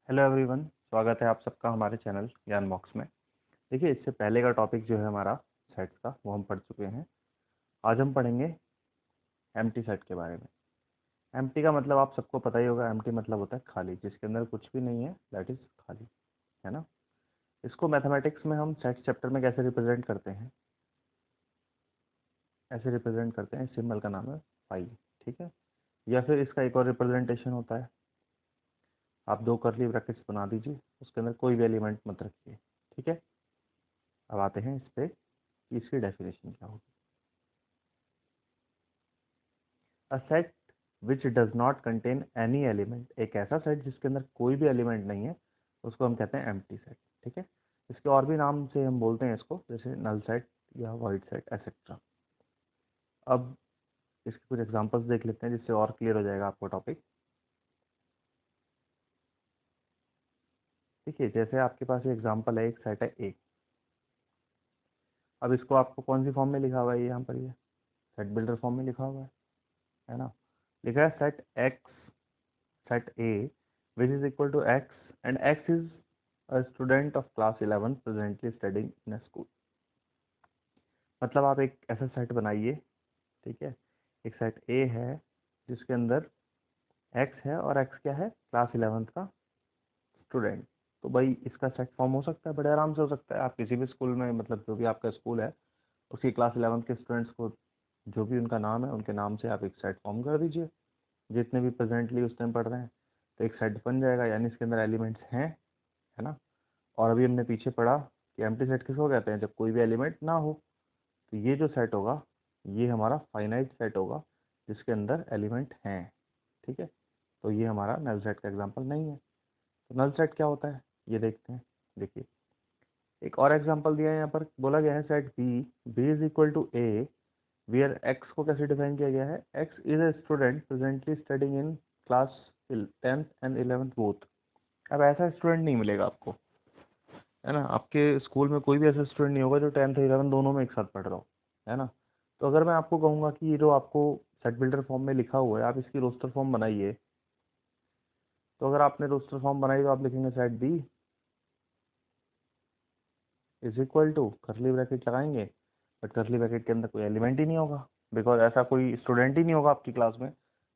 Hello everyone, स्वागत है आप सबका हमारे चैनल ज्ञान बॉक्स में। देखिए, इससे पहले का टॉपिक जो है हमारा सेट्स का, वो हम पढ़ चुके हैं। आज हम पढ़ेंगे एम्प्टी सेट के बारे में। एम्प्टी का मतलब आप सबको पता ही होगा। एम्प्टी मतलब होता है खाली, जिसके अंदर कुछ भी नहीं है, दैट इज खाली, है ना। इसको मैथमेटिक्स में हम सेट चैप्टर में कैसे रिप्रेजेंट करते हैं, ऐसे रिप्रेजेंट करते हैं। सिंबल का नाम है पाई, ठीक है। या फिर इसका एक और रिप्रेजेंटेशन होता है, आप दो कर्ली ब्रैकेट्स बना दीजिए, उसके अंदर कोई भी एलिमेंट मत रखिए, ठीक है। अब आते हैं इस पे कि इसकी डेफिनेशन क्या होगी। A set which does not contain any element, एक ऐसा सेट जिसके अंदर कोई भी एलिमेंट नहीं है, उसको हम कहते हैं एम्प्टी सेट, ठीक है। इसके और भी नाम से हम बोलते हैं इसको, जैसे नल सेट या वाइड सेट एसेट्रा। अब इसके कुछ एग्जांपल्स देख लेते हैं, जिससे और क्लियर हो जाएगा आपको टॉपिक। देखिए, जैसे आपके पास ये एग्जांपल है, एक सेट है ए। अब इसको आपको कौन सी फॉर्म में लिखा हुआ है, यहाँ पर ये सेट बिल्डर फॉर्म में लिखा हुआ है ना। लिखा है set x, set A which is equal to x and x is a student of class 11 presently studying in a school। मतलब आप एक ऐसा सेट बनाइए, ठीक है। एक सेट A है जिसके अंदर x है, और x क्या है, क्लास 11th का स्टूडेंट। तो भाई इसका सेट फॉर्म हो सकता है, बड़े आराम से हो सकता है। आप किसी भी स्कूल में, मतलब जो भी आपका स्कूल है, उसकी क्लास 11th के स्टूडेंट्स को, जो भी उनका नाम है, उनके नाम से आप एक सेट फॉर्म कर दीजिए, जितने भी प्रेजेंटली उस टाइम पढ़ रहे हैं। तो एक सेट बन जाएगा, यानी इसके अंदर एलिमेंट्स हैं, है ना। और अभी हमने पीछे पढ़ा कि एम्प्टी सेट किसको कहते हैं, जब कोई भी एलिमेंट ना हो। तो ये जो सेट होगा, ये हमारा फाइनाइट सेट होगा, जिसके अंदर एलिमेंट हैं, ठीक है। तो ये हमारा नल सेट का एग्जांपल नहीं है। तो नल सेट क्या होता है, ये देखते हैं। देखिए, एक और एग्जांपल दिया है यहाँ पर, बोला गया है set B, B is equal to A, where x को कैसे डिफाइन किया गया है, x is a student presently studying in class 10th and 11th both. अब ऐसा स्टूडेंट नहीं मिलेगा आपको, है ना। आपके स्कूल में कोई भी ऐसा स्टूडेंट नहीं होगा जो 10th 11 दोनों में एक साथ पढ़ रहा हो, है ना। तो अगर मैं आपको कहूँगा कि ये जो आपको सेट बिल्डर फॉर्म में लिखा हुआ है, आप इसकी रोस्टर फॉर्म बनाइए। तो अगर आपने रोस्टर फॉर्म बनाई, तो आप लिखेंगे set B is equal to, curly bracket लगाएंगे, बट करली ब्रैकेट के अंदर कोई एलिमेंट ही नहीं होगा, बिकॉज ऐसा कोई स्टूडेंट ही नहीं होगा आपकी क्लास में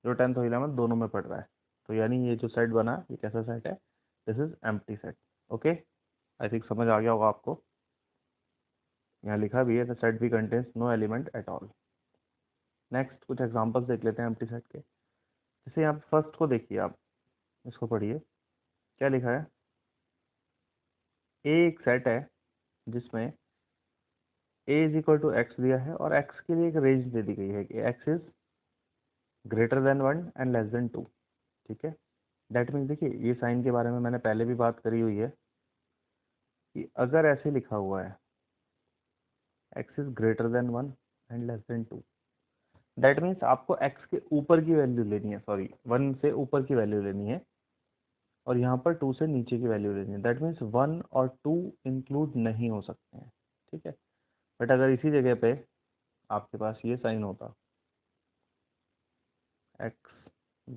जो 10th और 11th दोनों में पढ़ रहा है। तो यानी ये जो सेट बना, ये कैसा सेट है, this is empty set. Okay, I think समझ आ गया होगा आपको। यहाँ लिखा भी है the set B contains no element at all. Next कुछ एग्जांपल्स देख लेते हैं एम्प्टी सेट के। जैसे यहाँ फर्स्ट को देखिए, आप इसको पढ़िए, क्या लिखा है। ए एक सेट है जिसमें ए इज इक्वल टू एक्स दिया है, और एक्स के लिए एक रेंज दे दी गई है कि x is greater than 1 and less then 2, ठीक है। दैट मीन्स, देखिए ये साइन के बारे में मैंने पहले भी बात करी हुई है कि अगर ऐसे लिखा हुआ है x is greater than 1 and less then 2, that means आपको एक्स के ऊपर की वैल्यू लेनी है, सॉरी 1 से ऊपर की वैल्यू लेनी है, और यहाँ पर 2 से नीचे की वैल्यू लेनी है। दैट मीन्स 1 और 2 इंक्लूड नहीं हो सकते हैं, ठीक है। बट अगर इसी जगह पे आपके पास ये साइन होता, x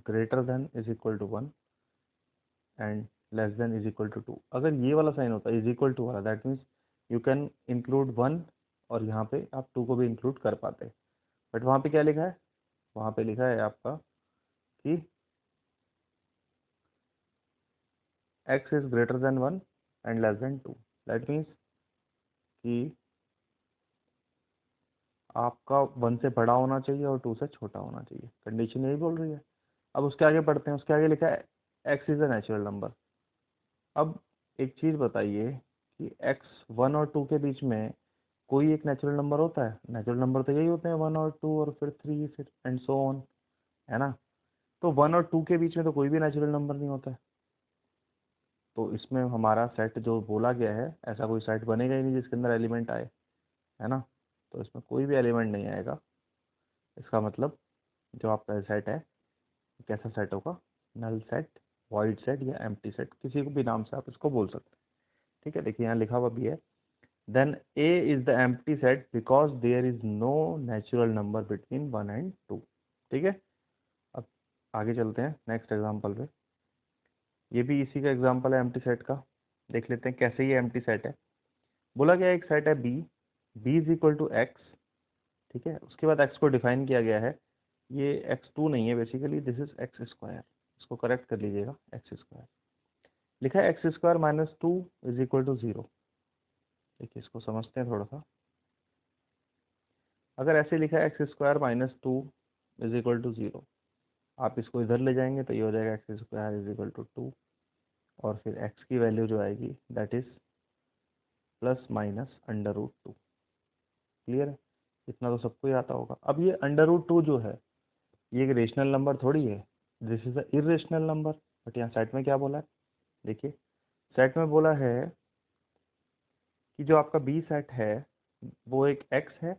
greater than is equal to 1 and less than is equal to 2, अगर ये वाला साइन होता इज इक्वल टू वाला, that means you can include 1, और यहाँ पे आप 2 को भी इंक्लूड कर पाते। बट वहाँ पे क्या लिखा है, वहाँ पे लिखा है आपका कि x is greater than 1 and less then 2। That means कि आपका 1 से बड़ा होना चाहिए और 2 से छोटा होना चाहिए, कंडीशन यही बोल रही है। अब उसके आगे पढ़ते हैं, उसके आगे लिखा है x is a natural number. अब एक चीज़ बताइए कि x 1 और 2 के बीच में कोई एक नेचुरल नंबर होता है। नेचुरल नंबर तो यही होते हैं, 1 और 2 और फिर 3 फिर एंड सो ऑन, है ना। तो 1 और 2 के बीच में तो कोई भी नेचुरल नंबर नहीं होता है। तो इसमें हमारा सेट जो बोला गया है, ऐसा कोई सेट बनेगा ही नहीं जिसके अंदर एलिमेंट आए, है ना। तो इसमें कोई भी एलिमेंट नहीं आएगा। इसका मतलब जो आपका सेट है, कैसा सेट होगा, नल सेट, वॉइड सेट या एम्प्टी सेट, किसी को भी नाम से आप इसको बोल सकते हैं, ठीक है। देखिए यहाँ लिखा हुआ भी है, then A is the empty set because there is no natural number between 1 and 2, ठीक है। अब आगे चलते हैं नेक्स्ट एग्जाम्पल पे। ये भी इसी का एग्जांपल है एम्प्टी सेट का। देख लेते हैं कैसे ये एम्प्टी सेट है। बोला गया एक सेट है B is equal to x, ठीक है। उसके बाद एक्स को डिफाइन किया गया है, ये x2 नहीं है basically, this is x square, इसको करेक्ट कर लीजिएगा, एक्स स्क्वायर लिखा है, x square minus 2 is equal to 0। देखिए इसको समझते हैं थोड़ा सा। अगर ऐसे लिखा है x square minus 2 is equal to 0, आप इसको इधर ले जाएंगे तो ये हो जाएगा x square is equal to 2, और फिर x की वैल्यू जो आएगी that is plus minus under root 2। Clear है, इतना तो सबको ही आता होगा। अब ये अंडर रूट 2 जो है ये एक रेशनल नंबर थोड़ी है, this is a irrational number. But यहाँ सेट में क्या बोला है, देखिए सेट में बोला है कि जो आपका बी सेट है वो एक x है,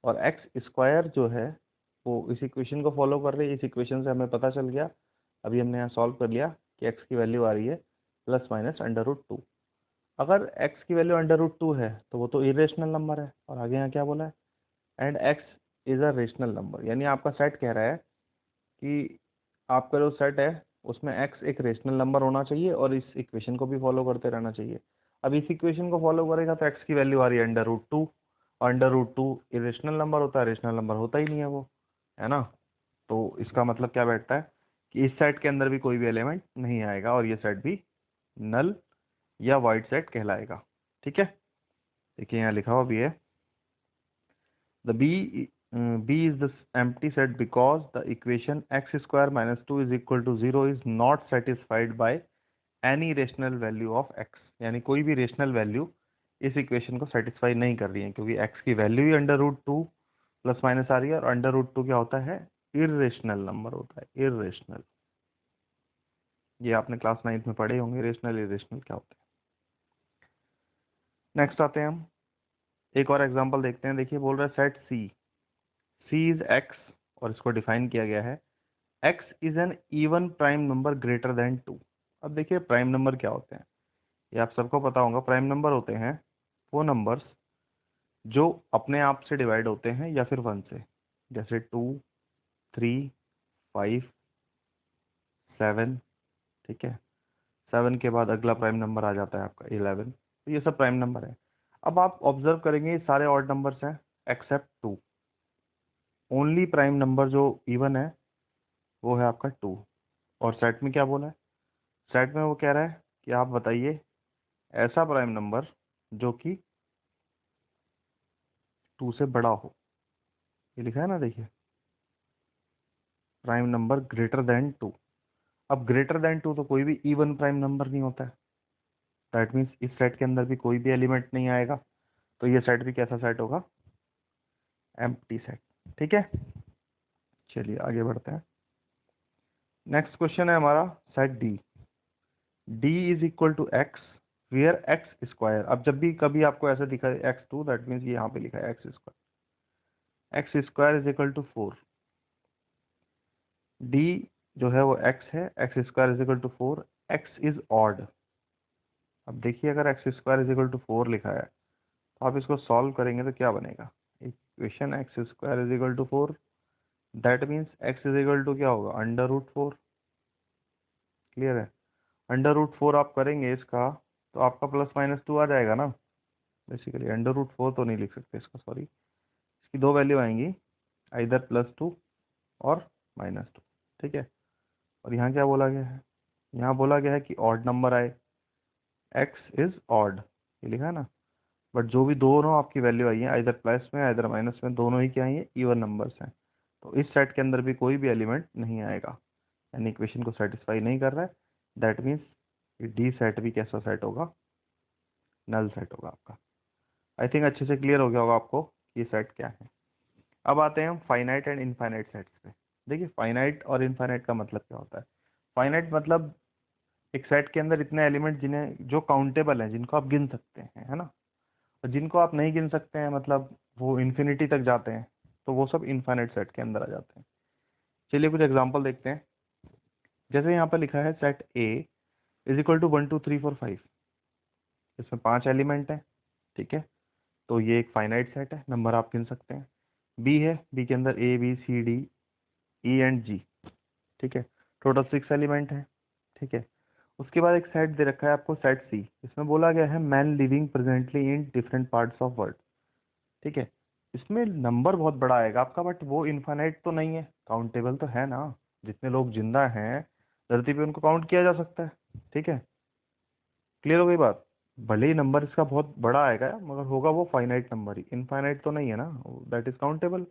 और एक्स स्क्वायर जो है वो इस इक्वेशन को फॉलो कर रही है। इस इक्वेशन से हमें पता चल गया, अभी हमने यहाँ सॉल्व कर लिया कि x की वैल्यू आ रही है प्लस माइनस अंडर रूट 2। अगर x की वैल्यू अंडर रूट 2 है तो वो तो इरेशनल नंबर है, और आगे यहाँ क्या बोला है, and x is a rational number, यानी आपका सेट कह रहा है कि आपका जो सेट है उसमें x एक रेशनल नंबर होना चाहिए और इस इक्वेशन को भी फॉलो करते रहना चाहिए। अब इस इक्वेशन को फॉलो करेगा तो x की वैल्यू आ रही है अंडर रूट 2, और अंडर रूट 2 इरेशनल नंबर होता है, रेशनल नंबर होता ही नहीं है वो, है ना। तो इसका मतलब क्या बैठता है कि इस सेट के अंदर भी कोई भी एलिमेंट नहीं आएगा, और ये सेट भी नल या वाइड सेट कहलाएगा। ठीक है, देखिए यहाँ लिखा हुआ भी है, the B is the empty set because the equation x square minus 2 is equal to 0 is not satisfied by any rational value of x। यानी कोई भी रेशनल वैल्यू इस इक्वेशन को सेटिस्फाई नहीं कर रही है, क्योंकि x की वैल्यू ही अंडर रूट 2 प्लस माइनस आ रही है, और अंडर रूट 2 क्या होता है, इरेशनल नंबर होता है, इरेशनल। ये आपने क्लास 9th में पढ़े होंगे, रेशनल इरेशनल क्या होता है। नेक्स्ट आते हैं हम, एक और एग्जांपल देखते हैं। देखिए बोल रहा है सेट सी इज एक्स, और इसको डिफाइन किया गया है x is an even prime number greater than 2। अब देखिए प्राइम नंबर क्या होते हैं, ये आप सबको पता होगा। प्राइम नंबर होते हैं वो नंबर्स जो अपने आप से डिवाइड होते हैं या फिर 1 से, जैसे 2, 3, 5, 7, ठीक है। 7 के बाद अगला प्राइम नंबर आ जाता है आपका 11, तो ये सब प्राइम नंबर है। अब आप ऑब्जर्व करेंगे ये सारे ऑड नंबर्स हैं एक्सेप्ट 2, ओनली प्राइम नंबर जो इवन है वो है आपका 2। और सेट में क्या बोला है, सेट में वो कह रहा है कि आप बताइए ऐसा प्राइम नंबर जो कि 2 से बड़ा हो। ये लिखा है ना, देखिए प्राइम नंबर ग्रेटर देन 2। अब ग्रेटर देन 2 तो कोई भी इवन प्राइम नंबर नहीं होता है, दैट मीन्स इस सेट के अंदर भी कोई भी एलिमेंट नहीं आएगा, तो ये सेट भी कैसा सेट होगा, एम्प्टी सेट। ठीक है, चलिए आगे बढ़ते हैं। नेक्स्ट क्वेश्चन है हमारा set D is equal to x where x square. अब जब भी कभी आपको ऐसा दिखा है x2, दैट मीन्स ये यहाँ पे लिखा है x square is equal to 4। D जो है वो x है, x square is equal to 4, x is odd. अब देखिए अगर x square is equal to 4 लिखा है तो आप इसको सॉल्व करेंगे तो क्या बनेगा, equation x square is equal to 4, that means x is equal to क्या होगा, अंडर रूट 4। क्लियर है, अंडर रूट 4 आप करेंगे इसका तो आपका प्लस माइनस 2 आ जाएगा ना। बेसिकली अंडर रूट 4 तो नहीं लिख सकते इसका, सॉरी, इसकी दो वैल्यू आएंगी, इधर +2 और -2। ठीक है, और यहाँ क्या बोला गया है, यहाँ बोला गया है कि ऑड नंबर आए, एक्स इज ऑड, ये लिखा है ना। बट जो भी दोनों आपकी वैल्यू आई है, इधर प्लस में इधर माइनस में, दोनों ही क्या है, इवन नंबर्स हैं, तो इस सेट के अंदर भी कोई भी एलिमेंट नहीं आएगा, यानी इक्वेशन को सेटिस्फाई नहीं कर रहा है। दैट मीन्स डी सेट भी कैसा सेट होगा, नल सेट होगा आपका। आई थिंक अच्छे से क्लियर हो गया होगा आपको कि सेट क्या है। अब आते हैं हम फाइनाइट एंड इनफाइनाइट सेट्स पे। देखिए फाइनाइट और इनफाइनाइट का मतलब क्या होता है। फाइनाइट मतलब एक सेट के अंदर इतने एलिमेंट जिन्हें जो काउंटेबल हैं, जिनको आप गिन सकते हैं, है ना, और जिनको आप नहीं गिन सकते हैं, मतलब वो इन्फिनिटी तक जाते हैं, तो वो सब इनफाइनाइट सेट के अंदर आ जाते हैं। चलिए कुछ एग्जांपल देखते हैं। जैसे यहाँ पर लिखा है set A is equal to 1 2 3 4 5, इसमें 5 एलिमेंट हैं, ठीक है, तो ये एक फाइनाइट सेट है, नंबर आप गिन सकते हैं। बी है, बी के अंदर A B C D E and G, ठीक है, टोटल 6 एलिमेंट है, ठीक है। उसके बाद एक सेट दे रखा है आपको, सेट सी। इसमें बोला गया है man living presently in different parts of world. ठीक है, इसमें नंबर बहुत बड़ा आएगा आपका, बट वो इनफाइनाइट तो नहीं है, काउंटेबल तो है ना। जितने लोग जिंदा हैं धरती पे उनको काउंट किया जा सकता है। ठीक है, क्लियर हो गई बात। भले ही नंबर इसका बहुत बड़ा आएगा मगर होगा वो फाइनाइट नंबर ही, इनफाइनाइट तो नहीं है ना, दैट इज काउंटेबल।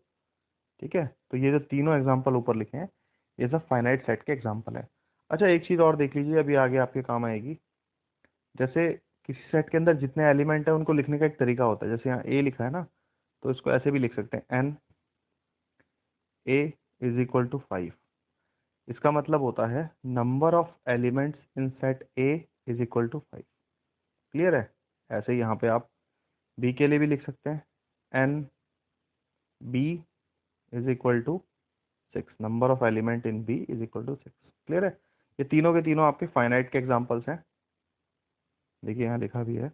ठीक है, तो ये जो तीनों एग्जांपल ऊपर लिखे हैं ये सब फाइनाइट सेट के एग्जांपल है। अच्छा, एक चीज और देख लीजिए, अभी आगे आपके काम आएगी। जैसे किसी सेट के अंदर जितने एलिमेंट है उनको लिखने का एक तरीका होता है। जैसे यहाँ ए लिखा है ना, तो इसको ऐसे भी लिख सकते हैं, n A is equal to 5। इसका मतलब होता है number of elements in set A is equal to 5। Clear है। ऐसे ही यहाँ पे आप बी के लिए भी लिख सकते हैं, n B is equal to 6। Number of element in B is equal to 6। Clear है। ये तीनों के तीनों आपके फाइनाइट के एग्जांपल्स हैं। देखिए यहाँ लिखा भी है,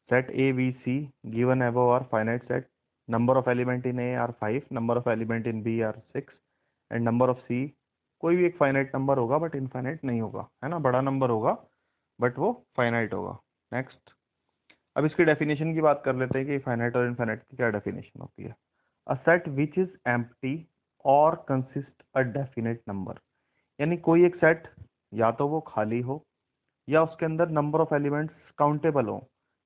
set A B C given above are finite set, number of element in A are 5, number of element in B are 6 and number of C. कोई भी एक फाइनाइट नंबर होगा बट इनफाइनाइट नहीं होगा, है ना, बड़ा नंबर होगा बट वो फाइनाइट होगा। नेक्स्ट, अब इसकी डेफिनेशन की बात कर लेते हैं कि फाइनाइट और इनफाइनाइट की क्या डेफिनेशन होती है। A set which is empty और कंसिस्ट अ डेफिनेट नंबर, यानी कोई एक सेट या तो वो खाली हो या उसके अंदर नंबर ऑफ एलिमेंट्स काउंटेबल हो,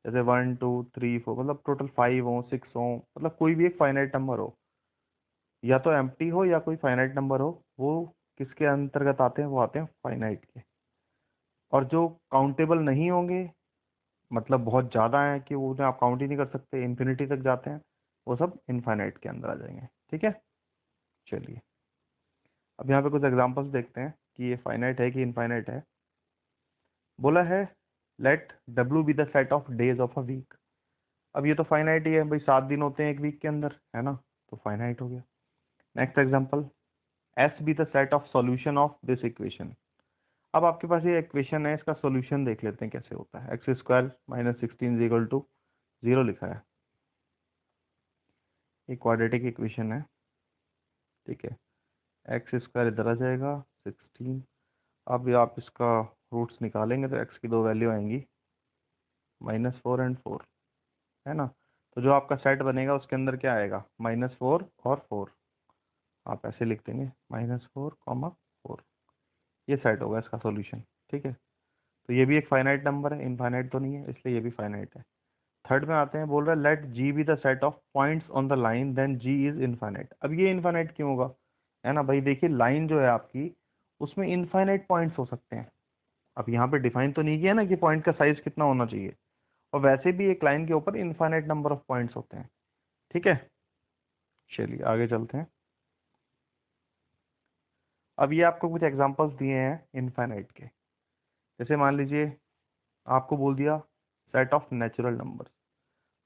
जैसे 1 2 3 4, मतलब टोटल 5 हो 6 हो, मतलब कोई भी एक फाइनाइट नंबर हो, या तो एम्प्टी हो या कोई फाइनाइट नंबर हो, वो किसके अंतर्गत आते हैं, वो आते हैं फाइनाइट के। और जो काउंटेबल नहीं होंगे, मतलब बहुत ज़्यादा है कि वो उन्हें आप काउंट ही नहीं कर सकते, इन्फिनिटी तक जाते हैं, वो सब इनफाइनाइट के अंदर आ जाएंगे। ठीक है, चलिए अब यहाँ पे कुछ एग्जांपल्स देखते हैं कि ये फाइनाइट है कि इनफाइनाइट है। बोला है let W be the set of days of a week. अब ये तो फाइनाइट ही है भाई, 7 दिन होते हैं एक वीक के अंदर, है ना, तो फाइनाइट हो गया। Next example, S B the set of solution of this equation. अब आपके पास ये इक्वेशन है, इसका सॉल्यूशन देख लेते हैं कैसे होता है। X square minus 16 equal to 0 लिखा है, ये क्वाड्रेटिक इक्वेशन है। ठीक है, एक्स स्क्वायर इधर आ जाएगा 16। अब ये आप इसका रूट्स निकालेंगे तो एक्स की दो वैल्यू आएंगी, -4 एंड 4, है ना। तो जो आपका सेट बनेगा उसके अंदर क्या आएगा, -4 और 4। आप ऐसे लिख देंगे -4, 4। ये सेट होगा इसका सॉल्यूशन। ठीक है, तो ये भी एक फाइनाइट नंबर है, इनफाइनाइट तो नहीं है, इसलिए ये भी फाइनाइट है। थर्ड में आते हैं, बोल रहा है let G be the set of points on the line then G is infinite. अब ये इनफाइनाइट क्यों होगा, है ना भाई। देखिए लाइन जो है आपकी, उसमें इनफाइनाइट पॉइंट्स हो सकते हैं। अब यहाँ पे डिफाइन तो नहीं किया ना कि पॉइंट का साइज कितना होना चाहिए, और वैसे भी एक लाइन के ऊपर इनफाइनाइट नंबर ऑफ पॉइंट्स होते हैं। ठीक है, चलिए आगे चलते हैं। अब ये आपको कुछ एग्जांपल्स दिए हैं इनफाइनाइट के। जैसे मान लीजिए आपको बोल दिया सेट ऑफ नेचुरल नंबर।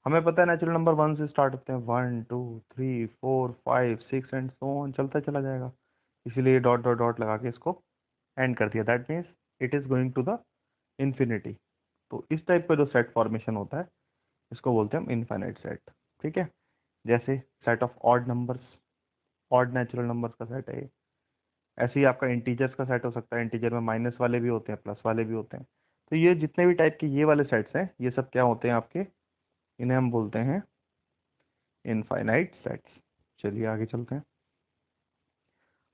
हमें पता है नेचुरल नंबर 1 से स्टार्ट होते हैं, 1 2 3 4 5 6 एंड सो ऑन, चलता चला जाएगा। इसीलिए डॉट डॉट डॉट लगा के इसको एंड कर दिया, that means it is going to the infinity. तो इस टाइप का जो सेट फॉर्मेशन होता है इसको बोलते हैं हम इनफाइनाइट सेट। ठीक है, जैसे set of odd numbers, odd natural numbers का सेट है ये। ऐसे ही आपका इंटीजर्स का सेट हो सकता है, इंटीजर में माइनस वाले भी होते हैं प्लस वाले भी होते हैं। तो ये जितने भी टाइप के ये वाले सेट्स हैं ये सब क्या होते हैं आपके, इन्हें हम बोलते हैं इनफाइनाइट सेट्स। चलिए आगे चलते हैं।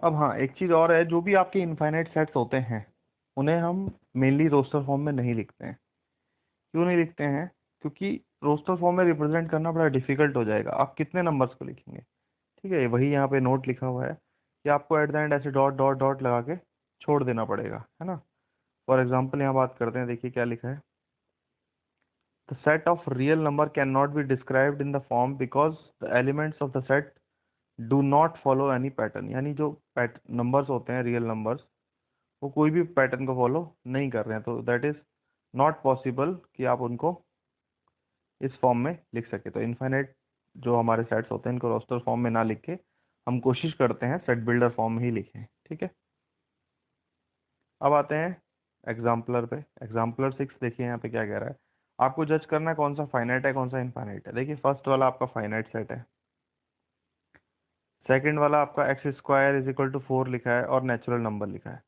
अब हाँ, एक चीज़ और है, जो भी आपके इनफाइनाइट सेट्स होते हैं उन्हें हम मेनली रोस्टर फॉर्म में नहीं लिखते हैं। क्यों नहीं लिखते हैं, क्योंकि रोस्टर फॉर्म में रिप्रेजेंट करना बड़ा डिफिकल्ट हो जाएगा, आप कितने नंबर्स को लिखेंगे। ठीक है, वही यहाँ पे नोट लिखा हुआ है कि आपको एट द एंड ऐसे डॉट डॉट डॉट लगा के छोड़ देना पड़ेगा, है ना। फॉर एग्जाम्पल यहाँ बात करते हैं, देखिए क्या लिखा है, the set of real number can not be described in the form because the elements of the set do not follow any pattern. यानी जो नंबर्स होते हैं रियल नंबर्स, वो कोई भी पैटर्न को फॉलो नहीं कर रहे हैं, तो दैट इज नॉट पॉसिबल कि आप उनको इस फॉर्म में लिख सके। तो इनफाइनाइट जो हमारे सेट्स होते हैं इनको रोस्टर फॉर्म में ना लिख के हम कोशिश करते हैं सेट बिल्डर फॉर्म में ही लिखें। ठीक है, अब आते हैं एग्जाम्पलर पे। एग्जाम्पलर 6 देखिए यहाँ पे क्या कह रहा है, आपको जज करना है कौन सा फाइनाइट है कौन सा इनफाइनाइट है। देखिए फर्स्ट वाला आपका फाइनाइट सेट है, सेकंड वाला आपका x square is equal to 4 लिखा है और नेचुरल नंबर लिखा है।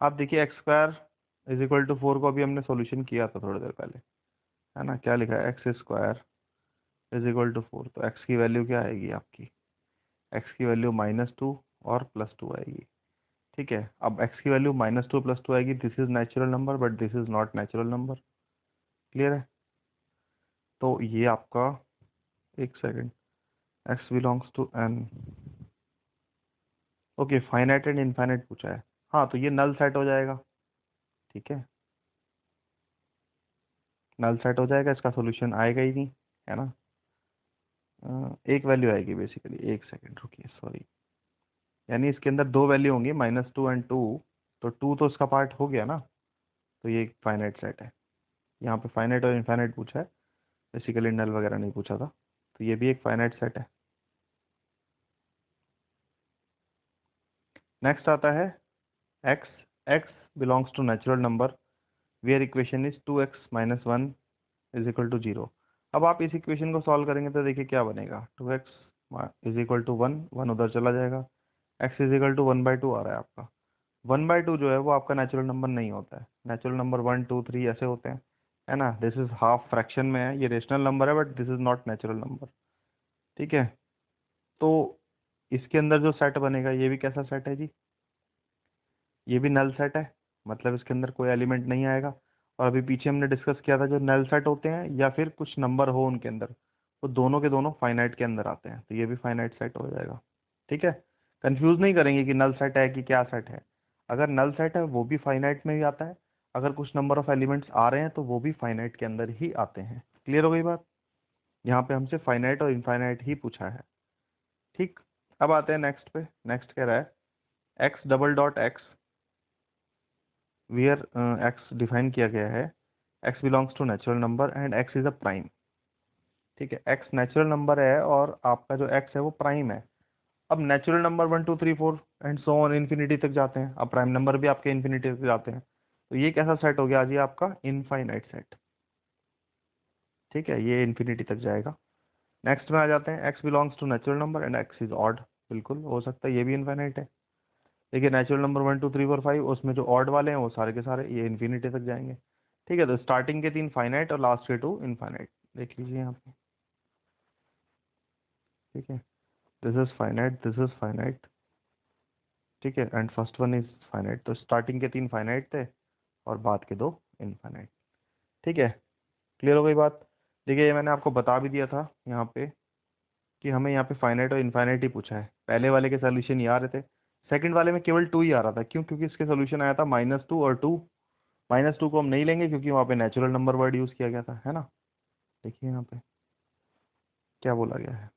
आप देखिए x square is equal to 4 को अभी हमने सॉल्यूशन किया था थोड़ी देर पहले, है ना। क्या लिखा है, x square is equal to 4, तो एक्स की वैल्यू क्या आएगी आपकी, एक्स की वैल्यू -2 और +2 आएगी। ठीक है, अब एक्स की वैल्यू -2 +2 आएगी, this is natural number but this is not natural number. Clear है, तो ये आपका, एक second, x belongs to N, okay, finite and infinite पूछा है। हाँ, तो ये नल सेट हो जाएगा। ठीक है, नल सेट हो जाएगा, इसका सोल्यूशन आएगा ही नहीं, है ना। एक वैल्यू आएगी बेसिकली, एक सेकेंड रुकिए, सॉरी, यानी इसके अंदर दो वैल्यू होंगी, -2 एंड 2, तो 2 तो इसका पार्ट हो गया ना, तो ये एक फाइनाइट सेट है। यहाँ पे फाइनाइट और इनफाइनाइट पूछा है, बेसिकली नल वगैरह नहीं पूछा था, तो ये भी एक फाइनाइट सेट है। नेक्स्ट आता है x, x belongs to natural number where equation is 2x - 1 is equal to 0। अब आप इस इक्वेशन को सॉल्व करेंगे तो देखिए क्या बनेगा, 2x इज इक्वल टू 1, 1 उधर चला जाएगा, x इज इक्वल टू 1/2 आ रहा है आपका। 1/2 जो है वो आपका नेचुरल नंबर नहीं होता है, नेचुरल नंबर 1 2 3 ऐसे होते हैं, है ना। दिस इज हाफ फ्रैक्शन में है, ये रेशनल नंबर है but this is not natural number. ठीक है, तो इसके अंदर जो सेट बनेगा ये भी कैसा सेट है जी, ये भी नल सेट है, मतलब इसके अंदर कोई एलिमेंट नहीं आएगा। और अभी पीछे हमने डिस्कस किया था, जो नल सेट होते हैं या फिर कुछ नंबर हो उनके अंदर, वो दोनों के दोनों फाइनाइट के अंदर आते हैं, तो ये भी फाइनाइट सेट हो जाएगा। ठीक है, कंफ्यूज नहीं करेंगे कि नल सेट है कि क्या सेट है। अगर नल सेट है वो भी फाइनाइट में ही आता है, अगर कुछ नंबर ऑफ एलिमेंट्स आ रहे हैं तो वो भी फाइनाइट के अंदर ही आते हैं। क्लियर हो गई बात, यहाँ पे हमसे फाइनाइट और इनफाइनाइट ही पूछा है। ठीक, अब आते हैं नेक्स्ट पे। नेक्स्ट कह रहा है x double dot x where x define किया गया है, x belongs to natural number and x is a prime. ठीक है, एक्स नेचुरल नंबर है और आपका जो एक्स है वो प्राइम है। अब natural number 1 2 3 4 and so on infinity तक जाते हैं, अब प्राइम नंबर भी आपके इन्फिनिटी तक जाते हैं, तो ये कैसा सेट हो गया आज, ये आपका इनफाइनाइट सेट। ठीक है, ये इन्फिनिटी तक जाएगा। नेक्स्ट में आ जाते हैं, x belongs to natural number and x is odd, बिल्कुल हो सकता है ये भी इनफाइनाइट है। देखिए नेचुरल नंबर 1 2 3 4 5, उसमें जो ऑड वाले हैं वो सारे के सारे ये इन्फिनिटी तक जाएंगे। ठीक है, तो स्टार्टिंग के 3 फाइनाइट और लास्ट के 2 इनफाइनाइट, देख लीजिए यहाँ पे। ठीक है, this is finite, this is finite, ठीक है, and first one is finite, तो स्टार्टिंग के 3 फाइनाइट थे और बाद के 2 इनफाइनाइट। ठीक है, क्लियर हो गई बात। देखिए ये मैंने आपको बता भी दिया था यहाँ पे कि हमें यहाँ पे फाइनाइट और इनफाइनाइट ही पूछा है। पहले वाले के सोल्यूशन ये आ रहे थे, सेकंड वाले में केवल 2 ही आ रहा था। क्यों, क्योंकि इसके सोल्यूशन आया था -2 और 2, -2 को हम नहीं लेंगे क्योंकि वहाँ पे नेचुरल नंबर वर्ड यूज किया गया था, है ना। देखिए यहाँ पे क्या बोला गया है,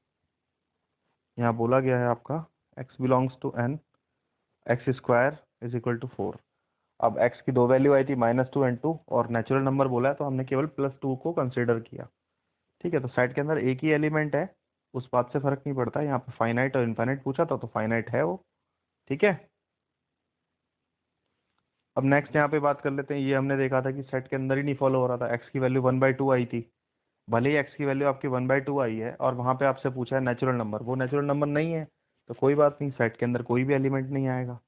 यहाँ बोला गया है आपका x belongs to n, x square is equal to 4। अब x की दो वैल्यू आई थी -2 एंड 2, और नेचुरल नंबर बोला है तो हमने केवल +2 को कंसिडर किया। ठीक है, तो सेट के अंदर एक ही एलिमेंट है, उस बात से फर्क नहीं पड़ता। यहाँ पे फाइनाइट और इनफाइनाइट पूछा था तो फाइनाइट है वो। ठीक है, अब नेक्स्ट यहाँ पे बात कर लेते हैं। ये हमने देखा था कि सेट के अंदर ही नहीं फॉलो हो रहा था, एक्स की वैल्यू 1/2 आई थी। भले ही एक्स की वैल्यू आपकी 1/2 आई है और वहाँ पे आपसे पूछा है नेचुरल नंबर, वो नेचुरल नंबर नहीं है, तो कोई बात नहीं, सेट के अंदर कोई भी एलिमेंट नहीं आएगा,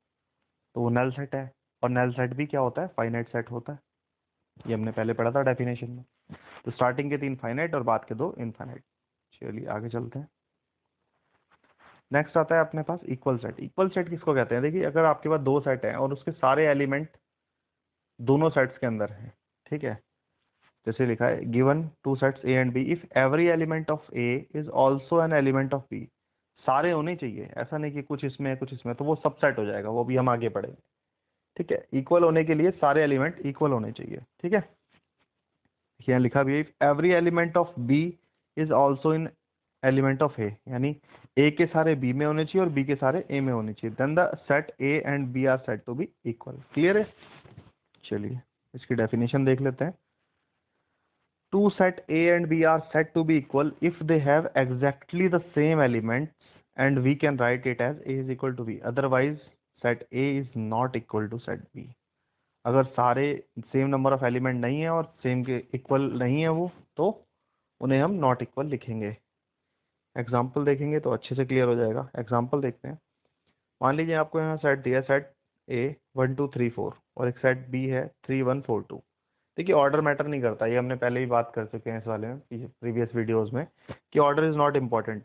तो वो नल सेट है। और नल सेट भी क्या होता है, फाइनाइट सेट होता है, ये हमने पहले पढ़ा था डेफिनेशन में। तो स्टार्टिंग के 3 फाइनाइट और बाद के 2 इनफाइनाइट। चलिए आगे चलते हैं। नेक्स्ट आता है अपने पास इक्वल सेट। इक्वल सेट किसको कहते हैं, देखिए अगर आपके पास 2 सेट हैं और उसके सारे एलिमेंट दोनों सेट्स के अंदर हैं, ठीक है, जैसे लिखा है given 2 sets A and B, if every element of A is also an element of B. सारे होने चाहिए, ऐसा नहीं कि कुछ इसमें है कुछ इसमें, तो वो सब सेट हो जाएगा, वो भी हम आगे पढ़ेंगे। ठीक है, इक्वल होने के लिए सारे एलिमेंट इक्वल होने चाहिए। ठीक है, यहाँ लिखा भी है if every element of B is also in element of A, यानी ए के सारे बी में होने चाहिए और बी के सारे ए में होने चाहिए, then the set A and B are set to be equal. Clear है, चलिए इसकी डेफिनेशन देख लेते हैं। Two set A and B are said to be equal if they have exactly the same elements, and we can write it as A is equal to B. Otherwise, set A is not equal to set B. अगर सारे same number of element नहीं है और same के equal नहीं है वो, तो उन्हें हम नॉट इक्वल लिखेंगे। एग्जाम्पल देखेंगे तो अच्छे से क्लियर हो जाएगा। एग्जाम्पल देखते हैं। मान लीजिए आपको यहाँ सेट दिया, सेट ए 1 2 3 4 और एक सेट बी है 3 1 4 2। देखिए ऑर्डर मैटर नहीं करता, ये हमने पहले ही बात कर चुके हैं इस वाले में प्रीवियस वीडियोस में कि order is not important,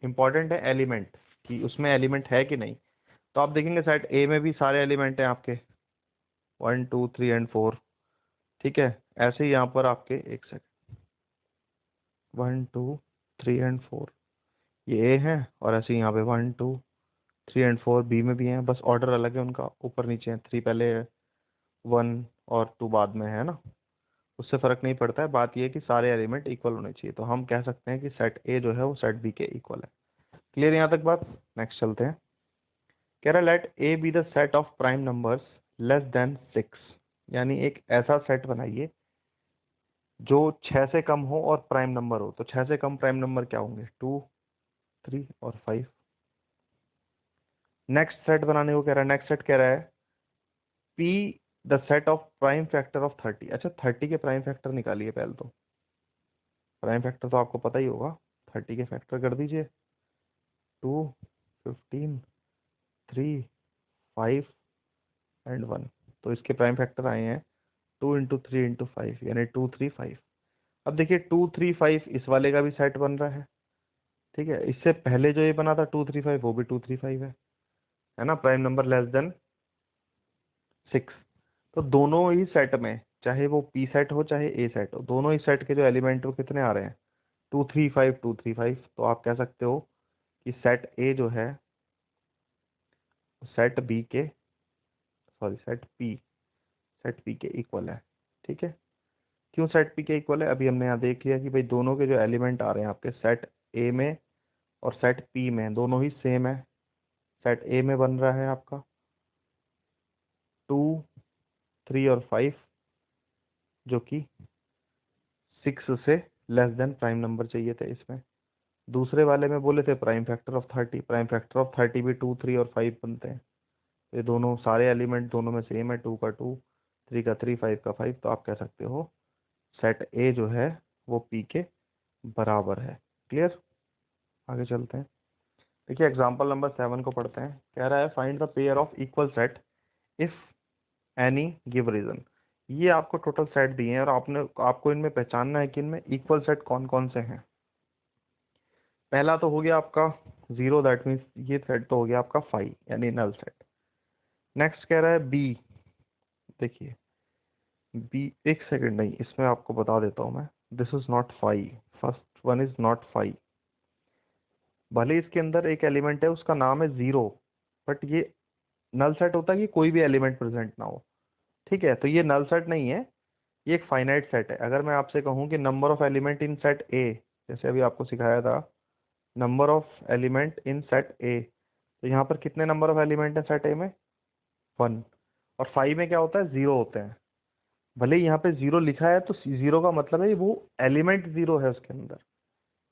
important है एलिमेंट कि उसमें एलिमेंट है कि नहीं। तो आप देखेंगे सेट ए में भी सारे एलिमेंट हैं आपके 1 2 3 एंड 4। ठीक है, ऐसे ही यहाँ पर आपके एक सेकंड 1 2 3 एंड 4 ये ए है, और ऐसे ही यहाँ पे 1 2 3 एंड 4 बी में भी हैं, बस ऑर्डर अलग है उनका, ऊपर नीचे है, 3 पहले है 1 और 2 बाद में है ना, उससे फर्क नहीं पड़ता है। बात ये है कि सारे एलिमेंट इक्वल होने चाहिए, तो हम कह सकते हैं कि सेट ए जो है वो सेट बी के इक्वल है। क्लियर यहाँ तक बात? नेक्स्ट चलते हैं। कह रहा है let A be the set of prime numbers less than 6, यानी एक ऐसा सेट बनाइए जो 6 से कम हो और प्राइम नंबर हो। तो 6 से कम प्राइम नंबर क्या होंगे? 2 3 और 5। नेक्स्ट सेट बनाने को कह रहा है, नेक्स्ट सेट कह रहा है P the set of prime factor of 30। अच्छा 30 के प्राइम फैक्टर निकालिए पहले तो, प्राइम फैक्टर तो आपको पता ही होगा, 30 के फैक्टर कर दीजिए 2 15 3 5 एंड 1। तो इसके प्राइम फैक्टर आए हैं 2 इंटू 3 इंटू 5 यानी 2 3 5। अब देखिए 2 3 5 इस वाले का भी सेट बन रहा है। ठीक है, इससे पहले जो ये बना था 2 3 5 वो भी 2 3 5 है ना, प्राइम नंबर लेस देन 6। तो दोनों ही सेट में, चाहे वो पी सेट हो चाहे ए सेट हो, दोनों ही सेट के जो एलिमेंट वो कितने आ रहे हैं? 2 3 5 2 3 5। तो आप कह सकते हो कि सेट ए जो है सेट बी के, सॉरी सेट पी के इक्वल है। ठीक है, क्यों सेट पी के इक्वल है? अभी हमने यहाँ देख लिया कि भाई दोनों के जो एलिमेंट आ रहे हैं आपके सेट ए में और सेट पी में, दोनों ही सेम है। सेट ए में बन रहा है आपका 2 3 और 5, जो कि 6 से लेस देन प्राइम नंबर चाहिए थे इसमें। दूसरे वाले में बोले थे prime factor of 30, prime factor of 30 भी 2 3 और 5 बनते हैं। ये दोनों सारे एलिमेंट दोनों में सेम है, 2 का 2 3 का 3 5 का 5। तो आप कह सकते हो सेट ए जो है वो पी के बराबर है। क्लियर? आगे चलते हैं। देखिए एग्जाम्पल नंबर 7 को पढ़ते हैं। कह रहा है find the pair of equal set if any give reason. ये आपको टोटल सेट दिए हैं और आपको इनमें पहचानना है कि इनमें इक्वल सेट कौन कौन से हैं। पहला तो हो गया आपका 0, दैट मीन्स ये सेट तो हो गया आपका 5 यानी नल सेट। नेक्स्ट कह रहा है बी। देखिए बी, एक सेकंड, नहीं इसमें आपको बता देता हूं मैं, this is not 5, first one is not 5। भले इसके अंदर एक एलिमेंट है उसका नाम है 0, बट ये नल सेट होता है कि कोई भी एलिमेंट प्रेजेंट ना हो। ठीक है, तो ये नल सेट नहीं है, ये एक फाइनाइट सेट है। अगर मैं आपसे कहूँ कि number of element in set ए, जैसे अभी आपको सिखाया था number of element in set ए, तो यहाँ पर कितने नंबर ऑफ एलिमेंट है सेट ए में? 1। और 5 में क्या होता है? 0 होते हैं। भले ही यहाँ पे 0 लिखा है तो 0 का मतलब है वो एलिमेंट 0 है उसके अंदर।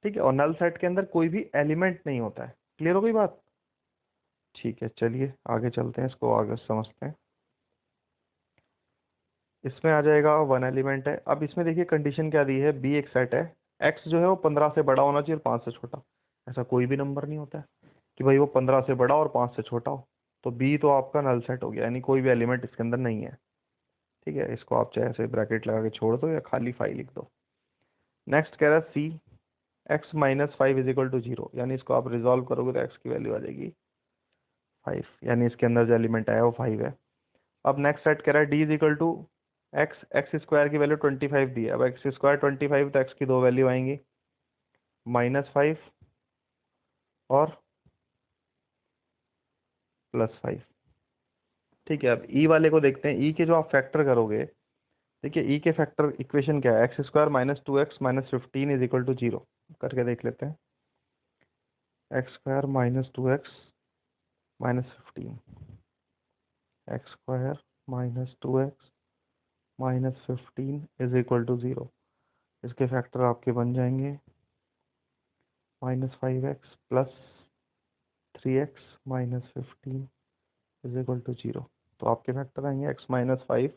ठीक है, और नल सेट के अंदर कोई भी एलिमेंट नहीं होता है। क्लियर हो गई बात? ठीक है, चलिए आगे चलते हैं, इसको आगे समझते हैं। इसमें आ जाएगा 1 एलिमेंट है। अब इसमें देखिए कंडीशन क्या दी है, बी एक सेट है, एक्स जो है वो 15 से बड़ा होना चाहिए और 5 से छोटा। ऐसा कोई भी नंबर नहीं होता है कि भाई वो 15 से बड़ा और 5 से छोटा हो। तो बी तो आपका नल सेट हो गया, यानी कोई भी एलिमेंट इसके अंदर नहीं है। ठीक है, इसको आप चाहे ऐसे ब्रैकेट लगा के छोड़ दो या खाली 5 लिख दो। नेक्स्ट कह रहा है C X minus 5 is equal to 0, यानी इसको आप रिजॉल्व करोगे तो एक्स की वैल्यू आ जाएगी 5, यानी इसके अंदर जो एलिमेंट आया वो 5 है। अब नेक्स्ट सेट कह रहा है D is equal to x, x square की वैल्यू 25 दी है। अब एक्स स्क्वायर 25, तो एक्स की दो वैल्यू आएंगी -5 और +5। ठीक है, अब ई वाले को देखते हैं। ई के जो आप फैक्टर करोगे, देखिए ई के फैक्टर इक्वेशन क्या है, x square -2x -15 is equal to 0। करके देख लेते हैं। X square -2x -15, x square -2x -15 is equal to 0। इसके फैक्टर आपके बन जाएंगे -5x + 3x -15 is equal to 0। तो आपके फैक्टर आएंगे x -5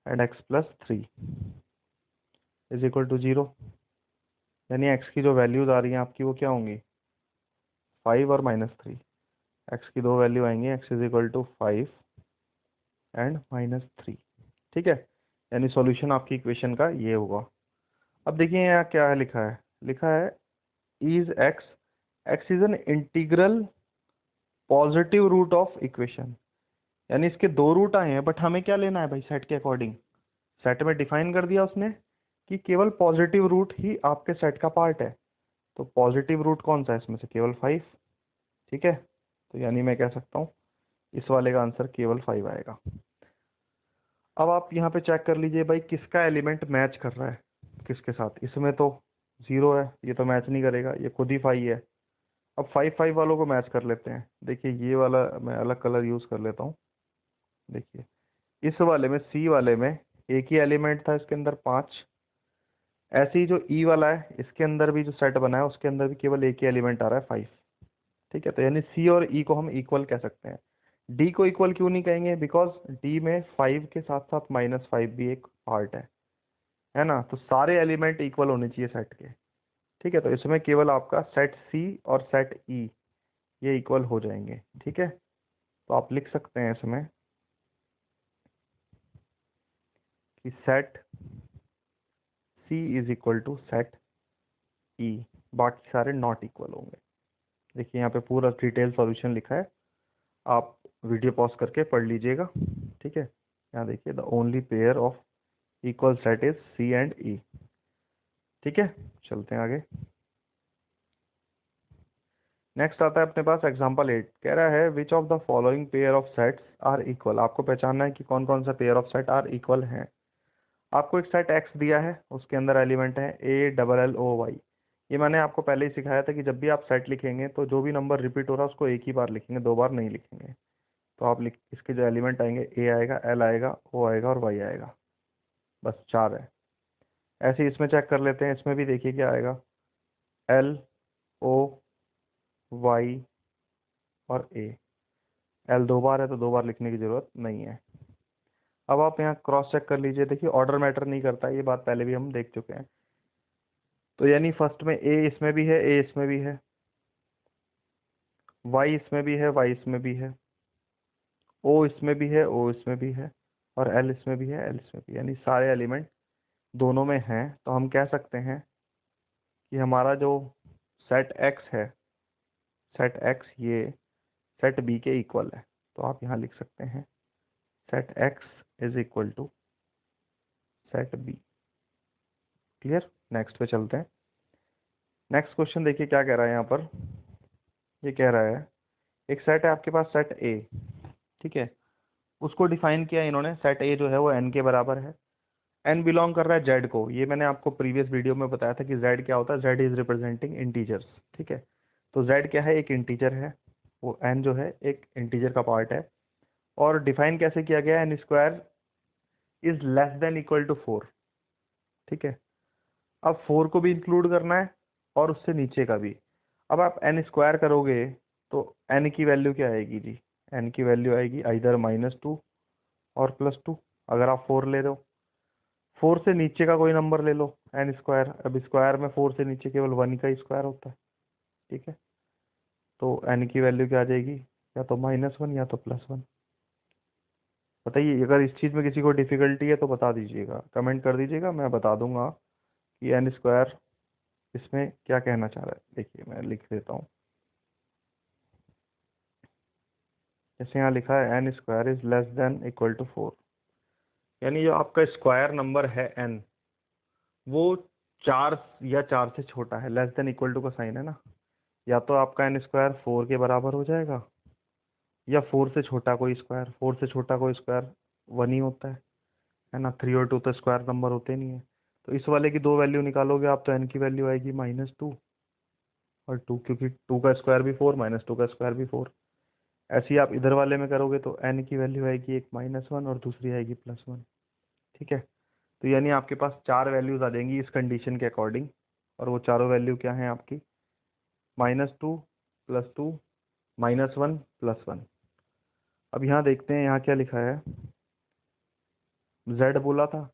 and x + 3 is equal to 0, यानी x की जो वैल्यूज आ रही हैं आपकी वो क्या होंगी? 5 और -3। x की दो वैल्यू आएंगी, x is equal to 5 and -3। ठीक है, यानी सॉल्यूशन आपकी इक्वेशन का ये होगा। अब देखिए यहाँ क्या है, लिखा है is x, x is an integral positive root of equation, यानी इसके दो रूट आए हैं, बट हमें क्या लेना है भाई, सेट के अकॉर्डिंग। सेट में डिफाइन कर दिया उसने कि केवल पॉजिटिव रूट ही आपके सेट का पार्ट है, तो पॉजिटिव रूट कौन सा है इसमें से, केवल 5। ठीक है, तो यानी मैं कह सकता हूँ इस वाले का आंसर केवल 5 आएगा। अब आप यहाँ पे चेक कर लीजिए भाई किसका एलिमेंट मैच कर रहा है किसके साथ, इसमें तो 0 है, ये तो मैच नहीं करेगा, ये खुद ही 5 है। अब 5 वालों को मैच कर लेते हैं। देखिए ये वाला मैं अलग कलर यूज कर लेता हूँ। देखिए इस वाले में, सी वाले में एक ही एलिमेंट था, इसके अंदर 5। ऐसे ही जो ई वाला है इसके अंदर भी जो सेट बना है उसके अंदर भी केवल एक ही एलिमेंट आ रहा है, 5। ठीक है, तो यानी सी और ई को हम इक्वल कह सकते हैं। डी को इक्वल क्यों नहीं कहेंगे, बिकॉज डी में 5 के साथ साथ -5 भी एक पार्ट है ना, तो सारे एलिमेंट इक्वल होने चाहिए सेट के। ठीक है, तो इसमें केवल आपका सेट सी और सेट ई ये इक्वल हो जाएंगे। ठीक है, तो आप लिख सकते हैं इसमें कि set C is equal to set E, बाकी सारे नॉट इक्वल होंगे। देखिए यहाँ पे पूरा डिटेल सॉल्यूशन लिखा है, आप वीडियो पॉज करके पढ़ लीजिएगा। ठीक है, यहाँ देखिए the only pair of equal set is C and E. ठीक है, चलते हैं आगे। नेक्स्ट आता है अपने पास एग्जांपल 8, कह रहा है which of the following pair of sets are equal. आपको पहचानना है कि कौन कौन सा pair of set are equal हैं। आपको एक सेट एक्स दिया है, उसके अंदर एलिमेंट है ALLOY। ये मैंने आपको पहले ही सिखाया था कि जब भी आप सेट लिखेंगे तो जो भी नंबर रिपीट हो रहा है उसको एक ही बार लिखेंगे, 2 बार नहीं लिखेंगे। तो आप इसके जो एलिमेंट आएंगे, ए आएगा, एल आएगा, ओ आएगा और वाई आएगा, बस 4 है। ऐसे ही इसमें चेक कर लेते हैं, इसमें भी देखिए क्या आएगा, एल, ओ, वाई और ए। एल 2 बार है तो 2 बार लिखने की जरूरत नहीं है। अब आप यहाँ क्रॉस चेक कर लीजिए, देखिए ऑर्डर मैटर नहीं करता, ये बात पहले भी हम देख चुके हैं। तो यानी फर्स्ट में ए इसमें भी है, ए इसमें भी है, वाई इसमें भी है, वाई इसमें भी है, ओ इसमें भी है, ओ इसमें भी है, और एल इसमें भी है, एल इसमें भी, यानी सारे एलिमेंट दोनों में हैं। तो हम कह सकते हैं कि हमारा जो सेट एक्स है, सेट एक्स ये सेट बी के इक्वल है। तो आप यहाँ लिख सकते हैं set x is equal to set B. Clear, next पे चलते हैं। नेक्स्ट क्वेश्चन देखिए क्या कह रहा है यहाँ पर, ये कह रहा है एक सेट है आपके पास, सेट ए। ठीक है, उसको डिफाइन किया इन्होंने, सेट ए जो है वो एन के बराबर है, एन बिलोंग कर रहा है जेड को। ये मैंने आपको प्रीवियस वीडियो में बताया था कि जेड क्या होता है, जेड इज रिप्रेजेंटिंग इंटीजर्स। ठीक है, तो जेड क्या है, एक इंटीजर है, वो एन जो है एक इंटीजर का पार्ट है। और डिफाइन कैसे किया गया है, n square is less than equal to 4। ठीक है, अब 4 को भी इंक्लूड करना है और उससे नीचे का भी। अब आप एन स्क्वायर करोगे तो एन की वैल्यू क्या आएगी जी, एन की वैल्यू आएगी आइदर -2 और +2। अगर आप 4 ले रहे हो, 4 से नीचे का कोई नंबर ले लो एन स्क्वायर। अब स्क्वायर में 4 से नीचे केवल 1 का ही स्क्वायर होता है। ठीक है, तो एन की वैल्यू क्या आ जाएगी, या तो -1 या तो +1। बताइए, अगर इस चीज़ में किसी को डिफिकल्टी है तो बता दीजिएगा, कमेंट कर दीजिएगा, मैं बता दूंगा कि एन स्क्वायर इसमें क्या कहना चाह रहा है। देखिए मैं लिख देता हूँ, जैसे यहाँ लिखा है n square is less than equal to 4, यानी जो आपका स्क्वायर नंबर है एन वो 4 या 4 से छोटा है। लेस देन इक्वल टू का साइन है ना, या तो आपका एन स्क्वायर 4 के बराबर हो जाएगा, या 4 से छोटा कोई स्क्वायर। 4 से छोटा कोई स्क्वायर 1 ही होता है ना, 3 और 2 तो स्क्वायर नंबर होते नहीं है। तो इस वाले की 2 वैल्यू निकालोगे आप तो एन की वैल्यू आएगी -2 और 2, क्योंकि 2 का स्क्वायर भी 4, -2 का स्क्वायर भी 4। ऐसे ही आप इधर वाले में करोगे तो एन की वैल्यू आएगी एक -1 और दूसरी आएगी +1। ठीक है, तो यानी आपके पास 4 वैल्यूज आ जाएंगी इस कंडीशन के अकॉर्डिंग, और वो चारों वैल्यू क्या है आपकी, -2, +2, -1, +1। अब यहाँ देखते हैं यहाँ क्या लिखा है, z बोला था,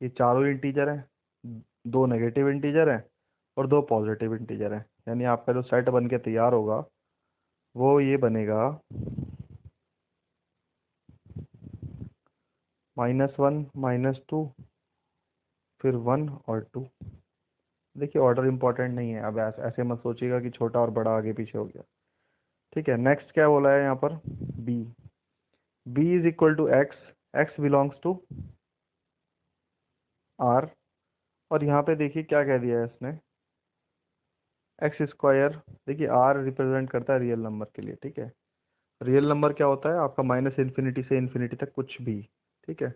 ये चारों इंटीजर हैं, 2 नेगेटिव इंटीजर हैं और 2 पॉजिटिव इंटीजर हैं। यानी आपका जो सेट बन के तैयार होगा वो ये बनेगा -1 -2 फिर 1 और 2। देखिए ऑर्डर इंपॉर्टेंट नहीं है, अब ऐसे मत सोचिएगा कि छोटा और बड़ा आगे पीछे हो गया। ठीक है, नेक्स्ट क्या बोला है यहाँ पर, b। b is equal to x, x belongs to r, और यहाँ पे देखिए क्या कह दिया है इसने, एक्स स्क्वायर। देखिए r रिप्रेजेंट करता है रियल नंबर के लिए। ठीक है, रियल नंबर क्या होता है आपका, -∞ से इन्फिनिटी तक कुछ भी। ठीक है,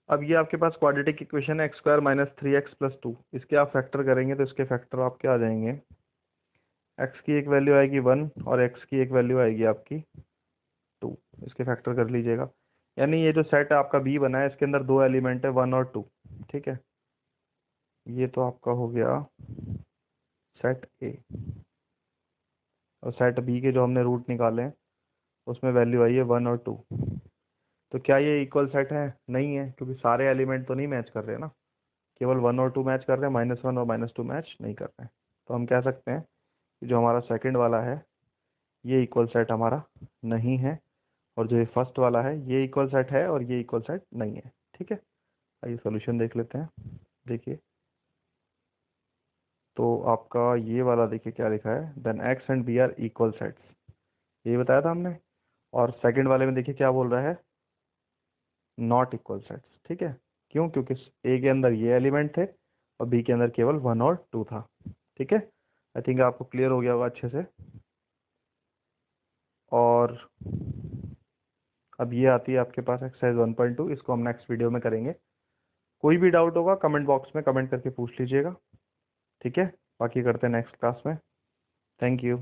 अब ये आपके पास क्वाड्रेटिक इक्वेशन है, x² - 3x + 2। इसके आप फैक्टर करेंगे तो इसके फैक्टर आपके आ जाएंगे, x की एक वैल्यू आएगी 1 और x की एक वैल्यू आएगी आपकी 2। इसके फैक्टर कर लीजिएगा। यानी ये जो सेट है आपका बी बना है, इसके अंदर दो एलिमेंट है 1 और 2। ठीक है, ये तो आपका हो गया सेट ए। और सेट बी के जो हमने रूट निकाले हैं उसमें वैल्यू आई है 1 और 2। तो क्या ये इक्वल सेट है? नहीं है, क्योंकि सारे एलिमेंट तो नहीं मैच कर रहे हैं ना, केवल 1 और 2 मैच कर रहे हैं, -1 और -2 मैच नहीं कर रहे हैं। तो हम कह सकते हैं कि जो हमारा सेकंड वाला है ये इक्वल सेट हमारा नहीं है, और जो ये फर्स्ट वाला है ये इक्वल सेट है और ये इक्वल सेट नहीं है। ठीक है, आइए सॉल्यूशन देख लेते हैं। देखिए, तो आपका ये वाला देखिए क्या लिखा है, then X and B are equal sets, ये बताया था हमने। और सेकंड वाले में देखिए क्या बोल रहा है, नॉट इक्वल सेट्स। ठीक है, क्यों? क्योंकि ए के अंदर ये एलिमेंट थे और बी के अंदर केवल 1 और 2 था। ठीक है, आई थिंक आपको क्लियर हो गया होगा अच्छे से। और अब ये आती है आपके पास एक्सरसाइज 1.2, इसको हम नेक्स्ट वीडियो में करेंगे। कोई भी डाउट होगा कमेंट बॉक्स में कमेंट करके पूछ लीजिएगा। ठीक है, बाकी करते हैं नेक्स्ट क्लास में। Thank you.